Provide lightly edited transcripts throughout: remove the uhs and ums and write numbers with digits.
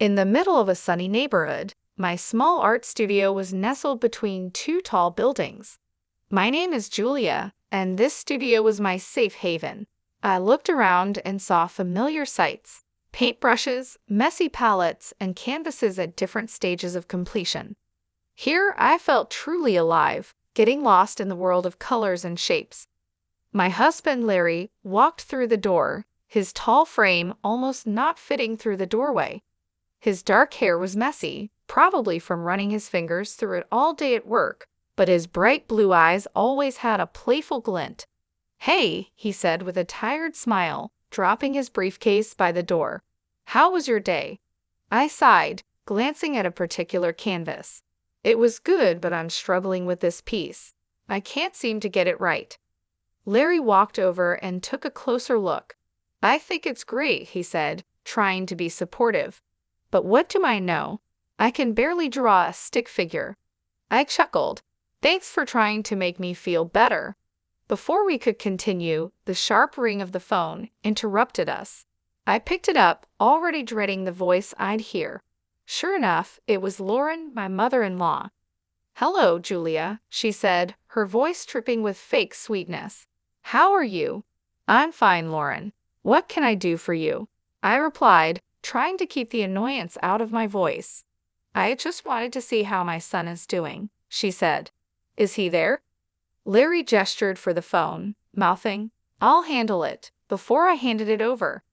In the middle of a sunny neighborhood, my small art studio was nestled between two tall buildings. My name is Julia, and this studio was my safe haven. I looked around and saw familiar sights: paintbrushes, messy palettes, and canvases at different stages of completion. Here I felt truly alive, getting lost in the world of colors and shapes. My husband Larry walked through the door, his tall frame almost not fitting through the doorway. His dark hair was messy, probably from running his fingers through it all day at work, but his bright blue eyes always had a playful glint. "Hey," he said with a tired smile, dropping his briefcase by the door. "How was your day?" I sighed, glancing at a particular canvas. "It was good, but I'm struggling with this piece. I can't seem to get it right." Larry walked over and took a closer look. "I think it's great," he said, trying to be supportive. "But what do I know? I can barely draw a stick figure." I chuckled. "Thanks for trying to make me feel better." Before we could continue, the sharp ring of the phone interrupted us. I picked it up, already dreading the voice I'd hear. Sure enough, it was Lauren, my mother-in-law. "Hello, Julia," she said, her voice dripping with fake sweetness. "How are you?" "I'm fine, Lauren. What can I do for you?" I replied, trying to keep the annoyance out of my voice. "I just wanted to see how my son is doing," she said. "Is he there?" Larry gestured for the phone, mouthing, "I'll handle it," before I handed it over.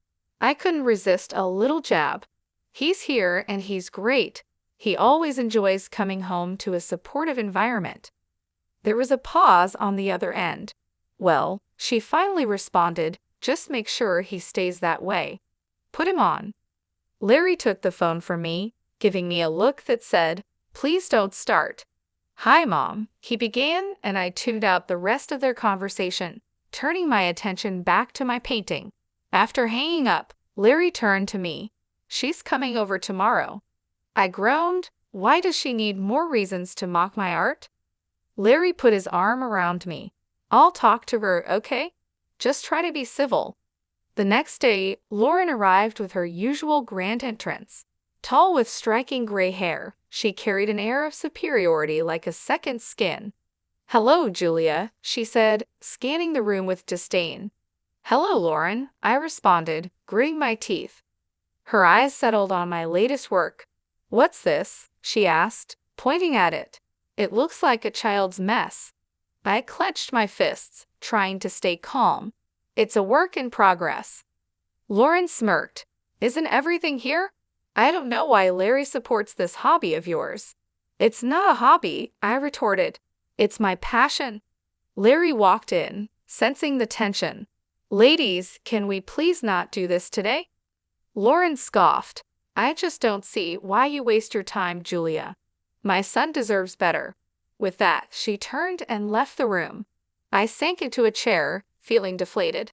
I couldn't resist a little jab. "He's here and he's great. He always enjoys coming home to a supportive environment." There was a pause on the other end. "Well," she finally responded, "just make sure he stays that way. Put him on." Larry took the phone from me, giving me a look that said, "Please don't start." "Hi, Mom," he began, and I tuned out the rest of their conversation, turning my attention back to my painting. After hanging up, Larry turned to me. "She's coming over tomorrow." I groaned. Why does she need more reasons to mock my art? Larry put his arm around me. "I'll talk to her, okay? Just try to be civil." The next day, Lauren arrived with her usual grand entrance. Tall with striking gray hair, she carried an air of superiority like a second skin. "Hello, Julia," she said, scanning the room with disdain. "Hello, Lauren," I responded, gritting my teeth. Her eyes settled on my latest work. "What's this?" she asked, pointing at it. "It looks like a child's mess." I clenched my fists, trying to stay calm. "It's a work in progress." Lauren smirked. "Isn't everything here?" "I don't know why Larry supports this hobby of yours." "It's not a hobby," I retorted. "It's my passion." Larry walked in, sensing the tension. "Ladies, can we please not do this today?" Lauren scoffed. "I just don't see why you waste your time, Julia. My son deserves better." With that, she turned and left the room. I sank into a chair, feeling deflated.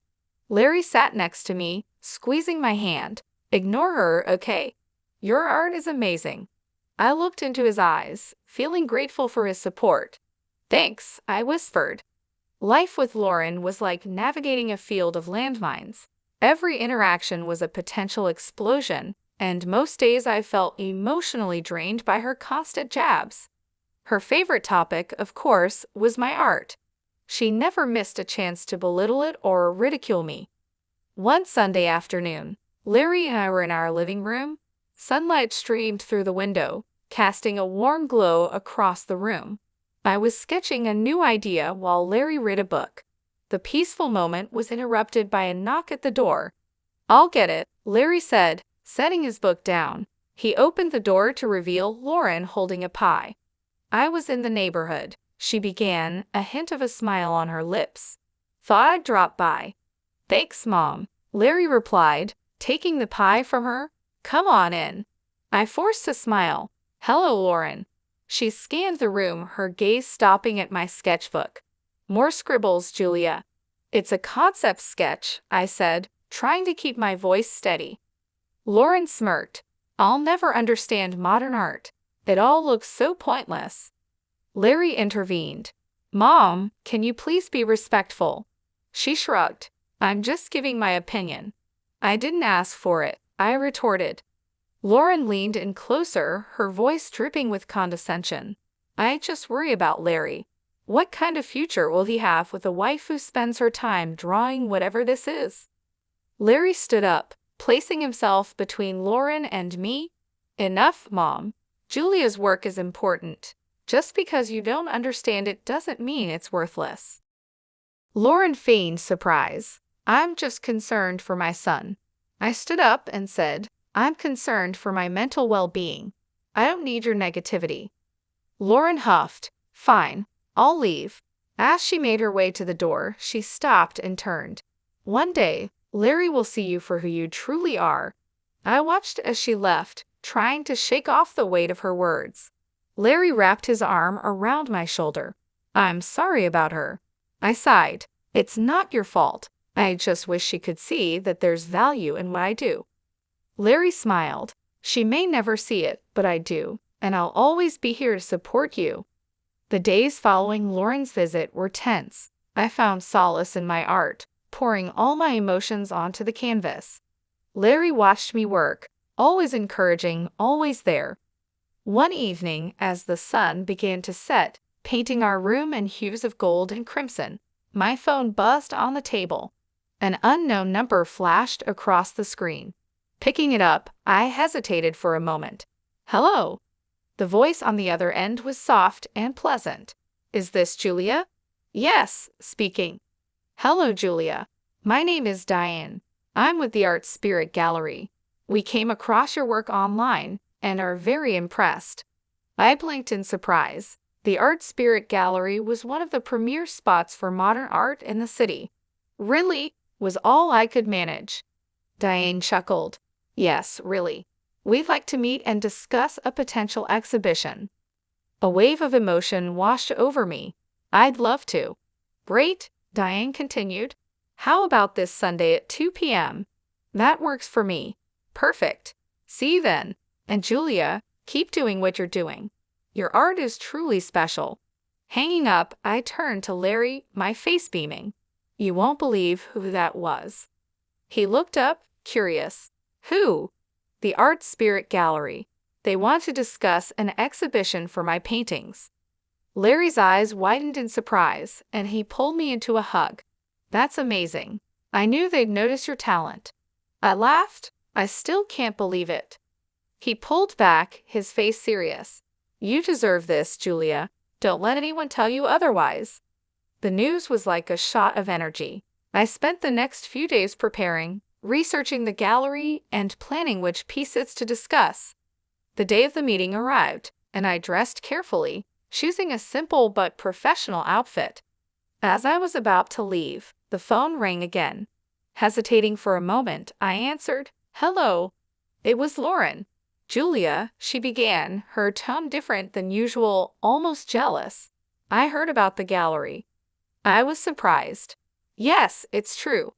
Larry sat next to me, squeezing my hand. "Ignore her, okay? Your art is amazing." I looked into his eyes, feeling grateful for his support. "Thanks," I whispered. Life with Lauren was like navigating a field of landmines. Every interaction was a potential explosion, and most days I felt emotionally drained by her constant jabs. Her favorite topic, of course, was my art. She never missed a chance to belittle it or ridicule me. One Sunday afternoon, Larry and I were in our living room. Sunlight streamed through the window, casting a warm glow across the room. I was sketching a new idea while Larry read a book. The peaceful moment was interrupted by a knock at the door. "I'll get it," Larry said, setting his book down. He opened the door to reveal Lauren holding a pie. "I was in the neighborhood," she began, a hint of a smile on her lips. "Thought I'd drop by." "Thanks, Mom," Larry replied, taking the pie from her. "Come on in." I forced a smile. "Hello, Lauren." She scanned the room, her gaze stopping at my sketchbook. "More scribbles, Julia." "It's a concept sketch," I said, trying to keep my voice steady. Lauren smirked. "I'll never understand modern art. It all looks so pointless." Larry intervened. "Mom, can you please be respectful?" She shrugged. "I'm just giving my opinion." "I didn't ask for it," I retorted. Lauren leaned in closer, her voice dripping with condescension. I just worry about Larry. What kind of future will he have with a wife who spends her time drawing whatever this is? Larry stood up, placing himself between Lauren and me. Enough, Mom. Julia's work is important. Just because you don't understand it doesn't mean it's worthless. Lauren feigned surprise. I'm just concerned for my son. I stood up and said, I'm concerned for my mental well-being. I don't need your negativity. Lauren huffed. Fine, I'll leave. As she made her way to the door, she stopped and turned. One day, Larry will see you for who you truly are. I watched as she left, trying to shake off the weight of her words. Larry wrapped his arm around my shoulder. I'm sorry about her. I sighed. It's not your fault. I just wish she could see that there's value in what I do. Larry smiled. She may never see it, but I do, and I'll always be here to support you. The days following Lauren's visit were tense. I found solace in my art, pouring all my emotions onto the canvas. Larry watched me work, always encouraging, always there. One evening, as the sun began to set, painting our room in hues of gold and crimson, my phone buzzed on the table. An unknown number flashed across the screen. Picking it up, I hesitated for a moment. Hello. The voice on the other end was soft and pleasant. Is this Julia? Yes, speaking. Hello, Julia. My name is Diane. I'm with the Art Spirit Gallery. We came across your work online and are very impressed. I blinked in surprise. The Art Spirit Gallery was one of the premier spots for modern art in the city. Really? Was all I could manage. Diane chuckled. Yes, really. We'd like to meet and discuss a potential exhibition. A wave of emotion washed over me. I'd love to. Great, Diane continued. How about this Sunday at 2 p.m.? That works for me. Perfect. See you then. And Julia, keep doing what you're doing. Your art is truly special. Hanging up, I turned to Larry, my face beaming. You won't believe who that was. He looked up, curious. Who? The Art Spirit Gallery. They want to discuss an exhibition for my paintings. Larry's eyes widened in surprise, and he pulled me into a hug. That's amazing. I knew they'd notice your talent. I laughed. I still can't believe it. He pulled back, his face serious. You deserve this, Julia. Don't let anyone tell you otherwise. The news was like a shot of energy. I spent the next few days preparing, researching the gallery, and planning which pieces to discuss. The day of the meeting arrived, and I dressed carefully, choosing a simple but professional outfit. As I was about to leave, the phone rang again. Hesitating for a moment, I answered, Hello. It was Lauren. Julia, she began, her tone different than usual, almost jealous. I heard about the gallery. I was surprised. Yes, it's true.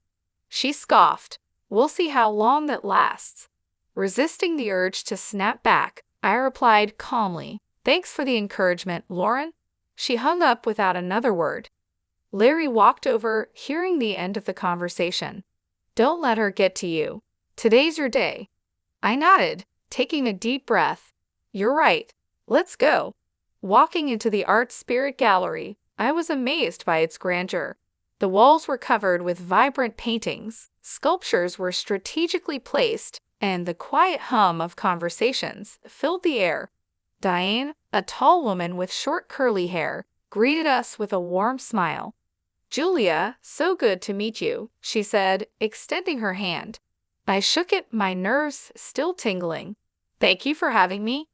She scoffed. We'll see how long that lasts. Resisting the urge to snap back, I replied calmly, Thanks for the encouragement, Lauren. She hung up without another word. Larry walked over, hearing the end of the conversation. Don't let her get to you. Today's your day. I nodded, taking a deep breath. You're right. Let's go. Walking into the Art Spirit Gallery, I was amazed by its grandeur. The walls were covered with vibrant paintings, sculptures were strategically placed, and the quiet hum of conversations filled the air. Diane, a tall woman with short curly hair, greeted us with a warm smile. Julia, so good to meet you, she said, extending her hand. I shook it, my nerves still tingling. Thank you for having me.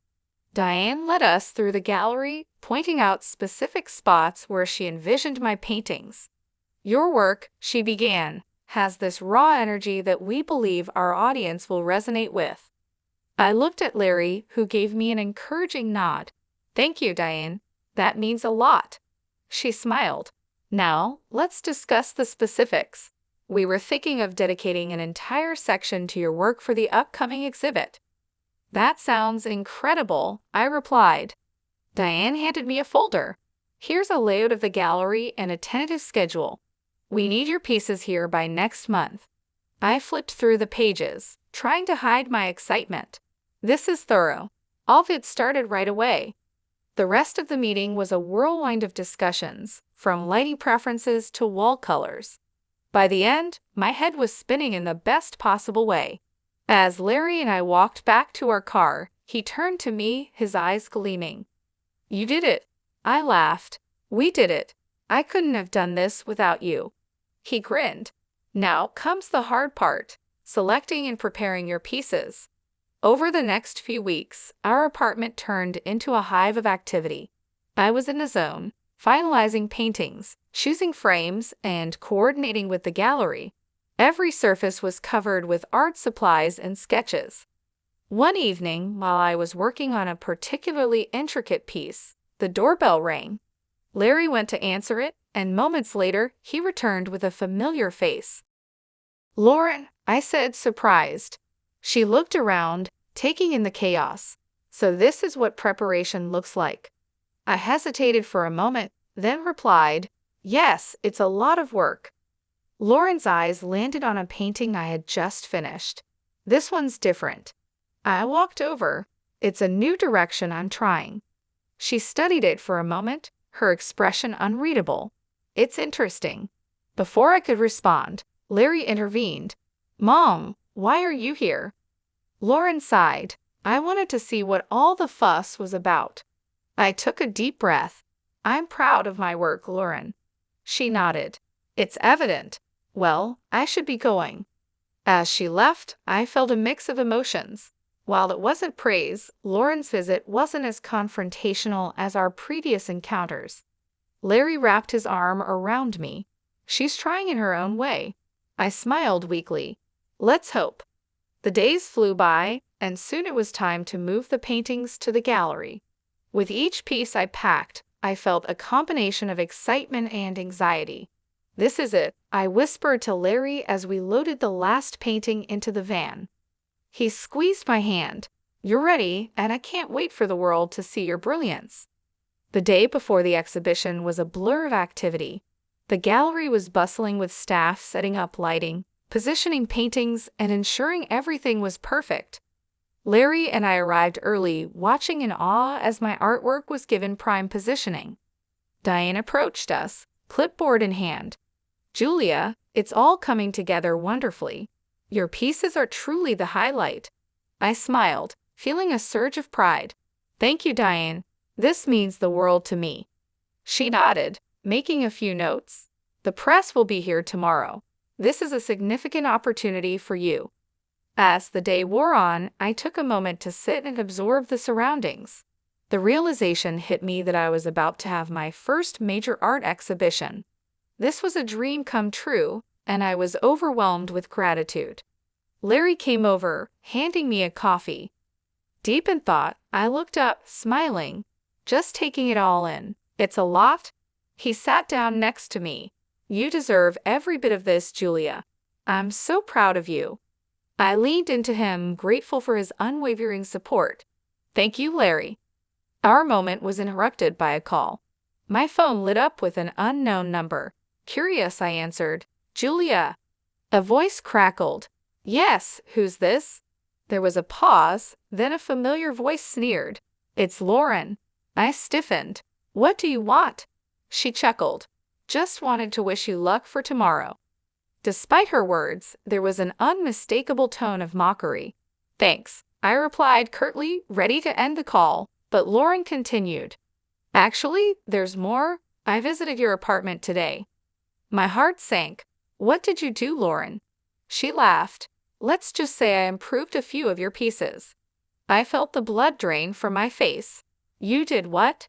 Diane led us through the gallery, pointing out specific spots where she envisioned my paintings. Your work, she began, has this raw energy that we believe our audience will resonate with. I looked at Larry, who gave me an encouraging nod. Thank you, Diane. That means a lot. She smiled. Now, let's discuss the specifics. We were thinking of dedicating an entire section to your work for the upcoming exhibit. That sounds incredible, I replied. Diane handed me a folder. Here's a layout of the gallery and a tentative schedule. We need your pieces here by next month. I flipped through the pages, trying to hide my excitement. This is thorough. All of it started right away. The rest of the meeting was a whirlwind of discussions, from lighting preferences to wall colors. By the end, my head was spinning in the best possible way. As Larry and I walked back to our car, he turned to me, his eyes gleaming. "You did it." I laughed. "We did it. I couldn't have done this without you." He grinned. "Now comes the hard part, selecting and preparing your pieces." Over the next few weeks, our apartment turned into a hive of activity. I was in a zone, finalizing paintings, choosing frames, and coordinating with the gallery. Every surface was covered with art supplies and sketches. One evening, while I was working on a particularly intricate piece, the doorbell rang. Larry went to answer it, and moments later, he returned with a familiar face. "Lauren," I said, surprised. She looked around, taking in the chaos. "So this is what preparation looks like." I hesitated for a moment, then replied, "Yes, it's a lot of work." Lauren's eyes landed on a painting I had just finished. "This one's different." I walked over. "It's a new direction I'm trying." She studied it for a moment, her expression unreadable. "It's interesting." Before I could respond, Larry intervened. "Mom, why are you here?" Lauren sighed. "I wanted to see what all the fuss was about." I took a deep breath. "I'm proud of my work, Lauren." She nodded. "It's evident. Well, I should be going." As she left, I felt a mix of emotions. While it wasn't praise, Lauren's visit wasn't as confrontational as our previous encounters. Larry wrapped his arm around me. "She's trying in her own way." I smiled weakly. "Let's hope." The days flew by, and soon it was time to move the paintings to the gallery. With each piece I packed, I felt a combination of excitement and anxiety. "This is it," I whispered to Larry as we loaded the last painting into the van. He squeezed my hand. "You're ready, and I can't wait for the world to see your brilliance." The day before the exhibition was a blur of activity. The gallery was bustling with staff setting up lighting, positioning paintings, and ensuring everything was perfect. Larry and I arrived early, watching in awe as my artwork was given prime positioning. Diane approached us, clipboard in hand. "Julia, it's all coming together wonderfully. Your pieces are truly the highlight." I smiled, feeling a surge of pride. "Thank you, Diane. This means the world to me." She nodded, making a few notes. "The press will be here tomorrow. This is a significant opportunity for you." As the day wore on, I took a moment to sit and absorb the surroundings. The realization hit me that I was about to have my first major art exhibition. This was a dream come true, and I was overwhelmed with gratitude. Larry came over, handing me a coffee. Deep in thought, I looked up, smiling, just taking it all in. "It's a lot." He sat down next to me. "You deserve every bit of this, Julia. I'm so proud of you." I leaned into him, grateful for his unwavering support. "Thank you, Larry." Our moment was interrupted by a call. My phone lit up with an unknown number. Curious, I answered. "Julia." A voice crackled. "Yes, who's this?" There was a pause, then a familiar voice sneered. "It's Lauren." I stiffened. "What do you want?" She chuckled. "Just wanted to wish you luck for tomorrow." Despite her words, there was an unmistakable tone of mockery. "Thanks," I replied curtly, ready to end the call, but Lauren continued. "Actually, there's more. I visited your apartment today." My heart sank. "What did you do, Lauren?" She laughed. "Let's just say I improved a few of your pieces." I felt the blood drain from my face. "You did what?"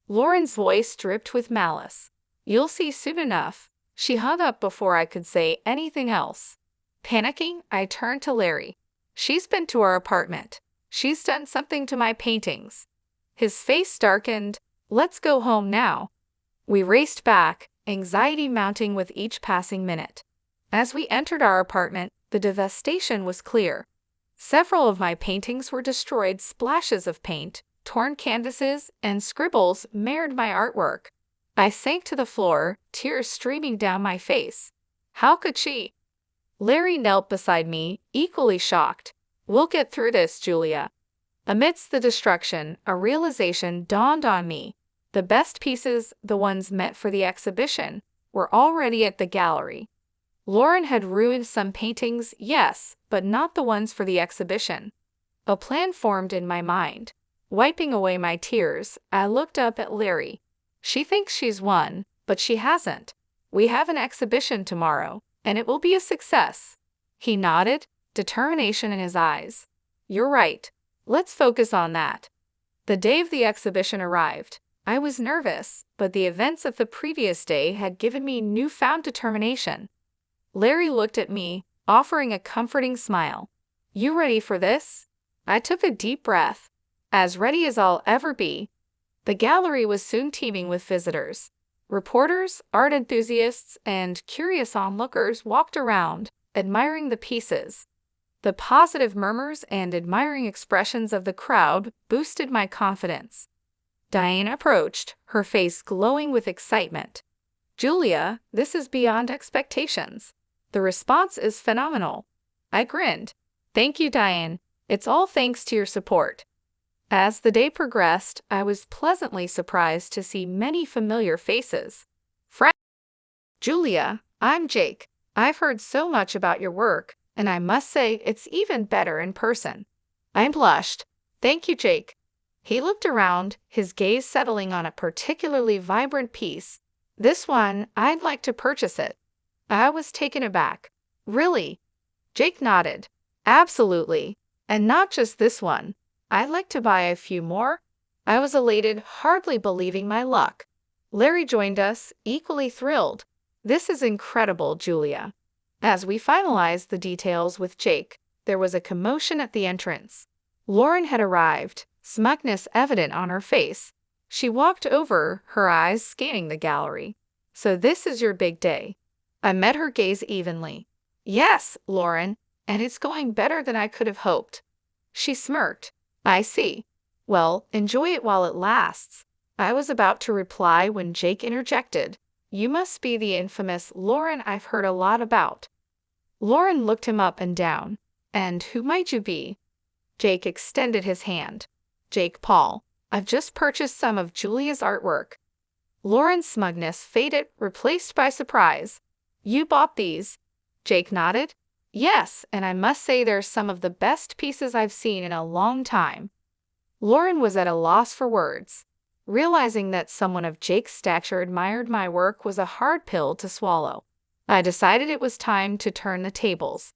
Lauren's voice dripped with malice. "You'll see soon enough." She hung up before I could say anything else. Panicking, I turned to Larry. "She's been to our apartment. She's done something to my paintings." His face darkened. "Let's go home now." We raced back, anxiety mounting with each passing minute. As we entered our apartment, the devastation was clear. Several of my paintings were destroyed, splashes of paint, torn canvases, and scribbles marred my artwork. I sank to the floor, tears streaming down my face. How could she? Larry knelt beside me, equally shocked. "We'll get through this, Julia." Amidst the destruction, a realization dawned on me. The best pieces, the ones meant for the exhibition, were already at the gallery. Lauren had ruined some paintings, yes, but not the ones for the exhibition. A plan formed in my mind. Wiping away my tears, I looked up at Larry. She thinks she's won, but she hasn't. We have an exhibition tomorrow, and it will be a success. He nodded, determination in his eyes. You're right. Let's focus on that. The day of the exhibition arrived. I was nervous, but the events of the previous day had given me newfound determination. Larry looked at me, offering a comforting smile. You ready for this? I took a deep breath. As ready as I'll ever be. The gallery was soon teeming with visitors. Reporters, art enthusiasts, and curious onlookers walked around, admiring the pieces. The positive murmurs and admiring expressions of the crowd boosted my confidence. Diane approached, her face glowing with excitement. Julia, this is beyond expectations. The response is phenomenal. I grinned. Thank you, Diane. It's all thanks to your support. As the day progressed, I was pleasantly surprised to see many familiar faces. Julia, I'm Jake. I've heard so much about your work, and I must say it's even better in person. I blushed. Thank you, Jake. He looked around, his gaze settling on a particularly vibrant piece. This one, I'd like to purchase it. I was taken aback. Really? Jake nodded. Absolutely. And not just this one. I'd like to buy a few more. I was elated, hardly believing my luck. Larry joined us, equally thrilled. This is incredible, Julia. As we finalized the details with Jake, there was a commotion at the entrance. Lauren had arrived, smugness evident on her face. She walked over, her eyes scanning the gallery. So this is your big day. I met her gaze evenly. Yes, Lauren, and it's going better than I could have hoped. She smirked. I see. Well, enjoy it while it lasts. I was about to reply when Jake interjected. You must be the infamous Lauren I've heard a lot about. Lauren looked him up and down. And who might you be? Jake extended his hand. Jake Paul. I've just purchased some of Julia's artwork. Lauren's smugness faded, replaced by surprise. You bought these? Jake nodded. Yes, and I must say they're some of the best pieces I've seen in a long time. Lauren was at a loss for words. Realizing that someone of Jake's stature admired my work was a hard pill to swallow. I decided it was time to turn the tables.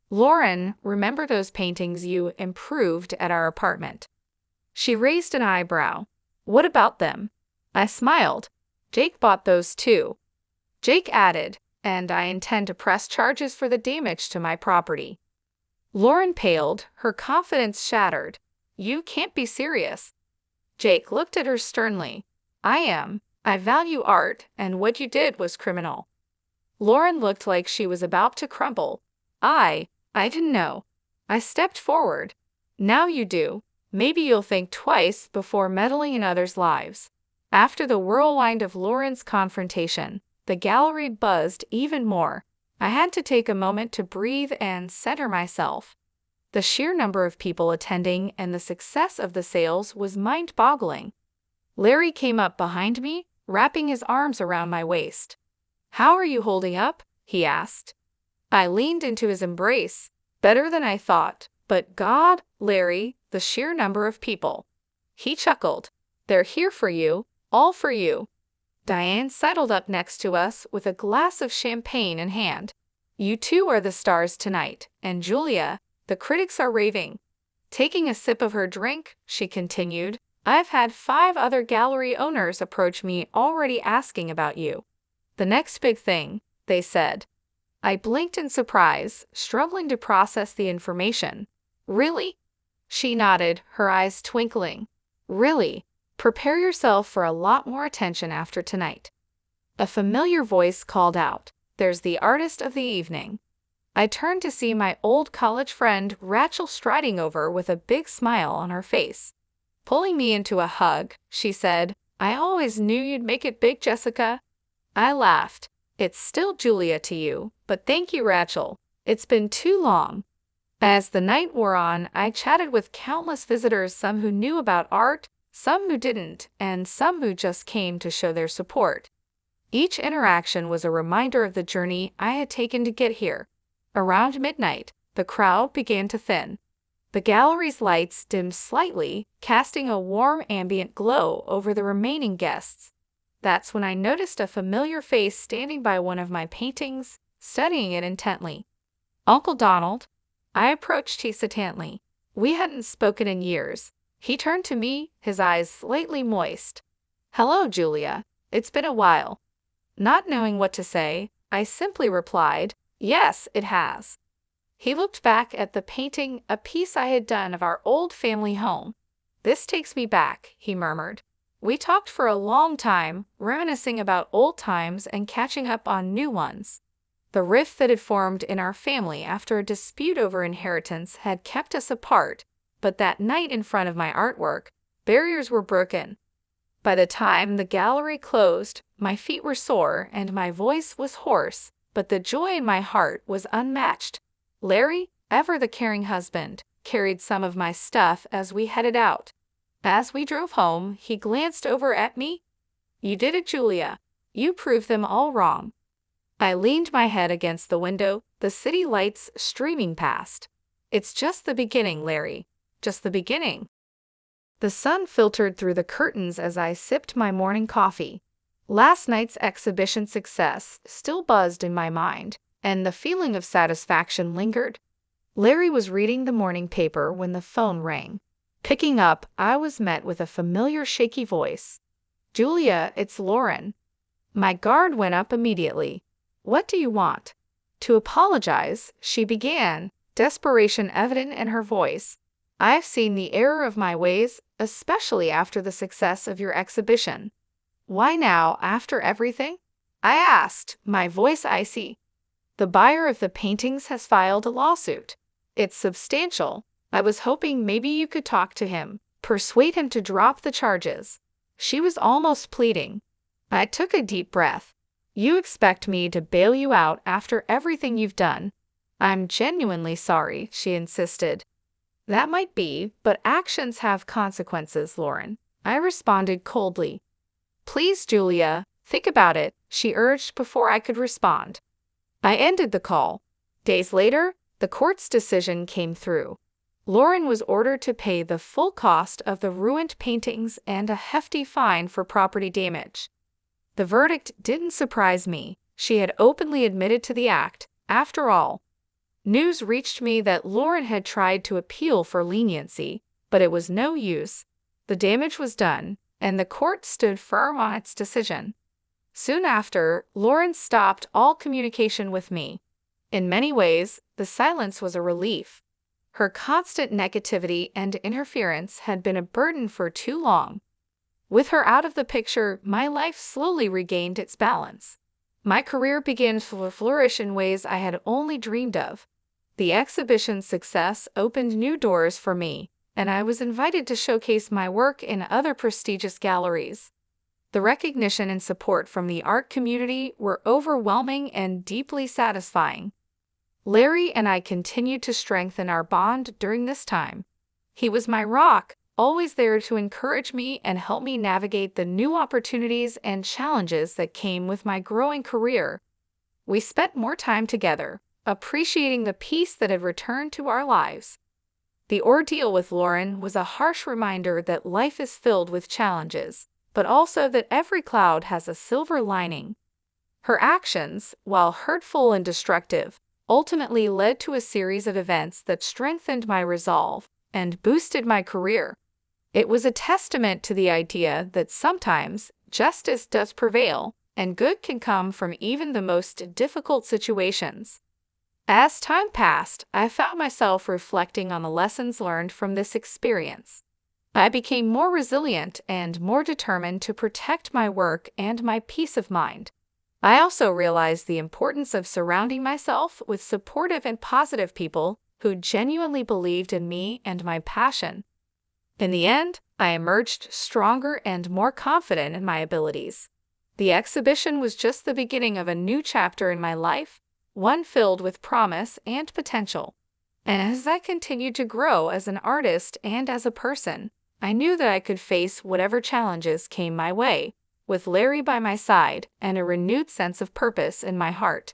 Lauren, remember those paintings you improved at our apartment? She raised an eyebrow. What about them? I smiled. Jake bought those too. Jake added, and I intend to press charges for the damage to my property. Lauren paled, her confidence shattered. You can't be serious. Jake looked at her sternly. I am. I value art, and what you did was criminal. Lauren looked like she was about to crumble. I didn't know. I stepped forward. Now you do. Maybe you'll think twice before meddling in others' lives. After the whirlwind of Lauren's confrontation, the gallery buzzed even more. I had to take a moment to breathe and center myself. The sheer number of people attending and the success of the sales was mind-boggling. Larry came up behind me, wrapping his arms around my waist. How are you holding up? He asked. I leaned into his embrace. Better than I thought, but God, Larry, the sheer number of people. He chuckled. They're here for you, all for you. Diane settled up next to us with a glass of champagne in hand. You two are the stars tonight, and Julia, the critics are raving. Taking a sip of her drink, she continued, I've had 5 other gallery owners approach me already asking about you. The next big thing, they said. I blinked in surprise, struggling to process the information. Really? She nodded, her eyes twinkling. Really? Prepare yourself for a lot more attention after tonight. A familiar voice called out, There's the artist of the evening. I turned to see my old college friend Rachel striding over with a big smile on her face. Pulling me into a hug, she said, I always knew you'd make it big, Jessica. I laughed. It's still Julia to you, but thank you, Rachel. It's been too long. As the night wore on, I chatted with countless visitors, some who knew about art, some who didn't, and some who just came to show their support. Each interaction was a reminder of the journey I had taken to get here. Around midnight, the crowd began to thin. The gallery's lights dimmed slightly, casting a warm ambient glow over the remaining guests. That's when I noticed a familiar face standing by one of my paintings, studying it intently. Uncle Donald. I approached hesitantly. We hadn't spoken in years. He turned to me, his eyes slightly moist. "Hello, Julia. It's been a while." Not knowing what to say, I simply replied, "Yes, it has." He looked back at the painting, a piece I had done of our old family home. "This takes me back," he murmured. We talked for a long time, reminiscing about old times and catching up on new ones. The rift that had formed in our family after a dispute over inheritance had kept us apart, but that night in front of my artwork, barriers were broken. By the time the gallery closed, my feet were sore and my voice was hoarse, but the joy in my heart was unmatched. Larry, ever the caring husband, carried some of my stuff as we headed out. As we drove home, he glanced over at me. "You did it, Julia. You proved them all wrong." I leaned my head against the window, the city lights streaming past. "It's just the beginning, Larry. Just the beginning." The sun filtered through the curtains as I sipped my morning coffee. Last night's exhibition success still buzzed in my mind, and the feeling of satisfaction lingered. Larry was reading the morning paper when the phone rang. Picking up, I was met with a familiar shaky voice. "Julia, it's Lauren." My guard went up immediately. "What do you want?" "To apologize," she began, desperation evident in her voice. "I've seen the error of my ways, especially after the success of your exhibition." "Why now, after everything?" I asked, my voice icy. "The buyer of the paintings has filed a lawsuit. It's substantial. I was hoping maybe you could talk to him, persuade him to drop the charges." She was almost pleading. I took a deep breath. "You expect me to bail you out after everything you've done?" "I'm genuinely sorry," she insisted. "That might be, but actions have consequences, Lauren," I responded coldly. "Please, Julia, think about it," she urged before I could respond. I ended the call. Days later, the court's decision came through. Lauren was ordered to pay the full cost of the ruined paintings and a hefty fine for property damage. The verdict didn't surprise me. She had openly admitted to the act, after all. News reached me that Lauren had tried to appeal for leniency, but it was no use. The damage was done, and the court stood firm on its decision. Soon after, Lauren stopped all communication with me. In many ways, the silence was a relief. Her constant negativity and interference had been a burden for too long. With her out of the picture, my life slowly regained its balance. My career began to flourish in ways I had only dreamed of. The exhibition's success opened new doors for me, and I was invited to showcase my work in other prestigious galleries. The recognition and support from the art community were overwhelming and deeply satisfying. Larry and I continued to strengthen our bond during this time. He was my rock, always there to encourage me and help me navigate the new opportunities and challenges that came with my growing career. We spent more time together, appreciating the peace that had returned to our lives. The ordeal with Lauren was a harsh reminder that life is filled with challenges, but also that every cloud has a silver lining. Her actions, while hurtful and destructive, ultimately led to a series of events that strengthened my resolve and boosted my career. It was a testament to the idea that sometimes justice does prevail, and good can come from even the most difficult situations. As time passed, I found myself reflecting on the lessons learned from this experience. I became more resilient and more determined to protect my work and my peace of mind. I also realized the importance of surrounding myself with supportive and positive people who genuinely believed in me and my passion. In the end, I emerged stronger and more confident in my abilities. The exhibition was just the beginning of a new chapter in my life, one filled with promise and potential. And as I continued to grow as an artist and as a person, I knew that I could face whatever challenges came my way, with Larry by my side and a renewed sense of purpose in my heart.